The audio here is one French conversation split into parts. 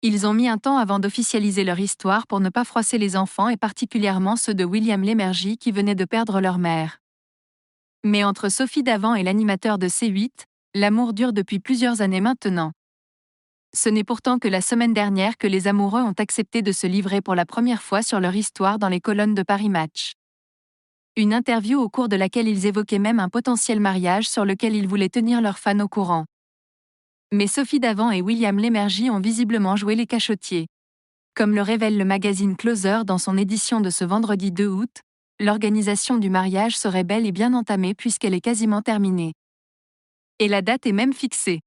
Ils ont mis un temps avant d'officialiser leur histoire pour ne pas froisser les enfants et particulièrement ceux de William Lémergie qui venaient de perdre leur mère. Mais entre Sophie Davant et l'animateur de C8, l'amour dure depuis plusieurs années maintenant. Ce n'est pourtant que la semaine dernière que les amoureux ont accepté de se livrer pour la première fois sur leur histoire dans les colonnes de Paris Match. Une interview au cours de laquelle ils évoquaient même un potentiel mariage sur lequel ils voulaient tenir leurs fans au courant. Mais Sophie Davant et William Lémergie ont visiblement joué les cachotiers. Comme le révèle le magazine Closer dans son édition de ce vendredi 2 août, l'organisation du mariage serait bel et bien entamée puisqu'elle est quasiment terminée. Et la date est même fixée.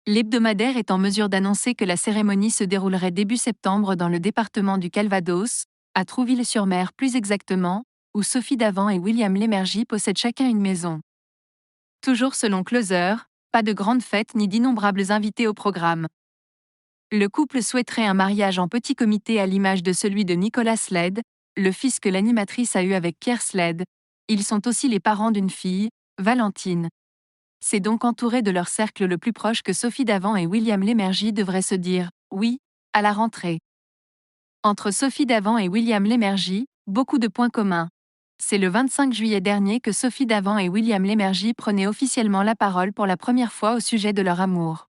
L'hebdomadaire est en mesure d'annoncer que la cérémonie se déroulerait début septembre dans le département du Calvados, à Trouville-sur-Mer plus exactement, où Sophie Davant et William Lémergie possèdent chacun une maison. Toujours selon Closer, pas de grandes fêtes ni d'innombrables invités au programme. Le couple souhaiterait un mariage en petit comité à l'image de celui de Nicolas Sled, le fils que l'animatrice a eu avec Pierre Sled. Ils sont aussi les parents d'une fille, Valentine. C'est donc entouré de leur cercle le plus proche que Sophie Davant et William Lémergie devraient se dire « oui » à la rentrée. Entre Sophie Davant et William Lémergie, beaucoup de points communs. C'est le 25 juillet dernier que Sophie Davant et William Lémergie prenaient officiellement la parole pour la première fois au sujet de leur amour.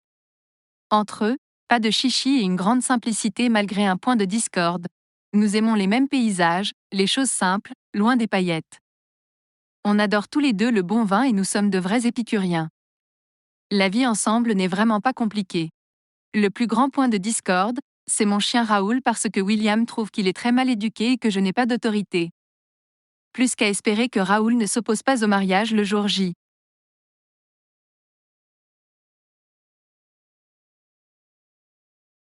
Entre eux, pas de chichi et une grande simplicité malgré un point de discorde. Nous aimons les mêmes paysages, les choses simples, loin des paillettes. On adore tous les deux le bon vin et nous sommes de vrais épicuriens. La vie ensemble n'est vraiment pas compliquée. Le plus grand point de discorde, c'est mon chien Raoul parce que William trouve qu'il est très mal éduqué et que je n'ai pas d'autorité. Plus qu'à espérer que Raoul ne s'oppose pas au mariage le jour J.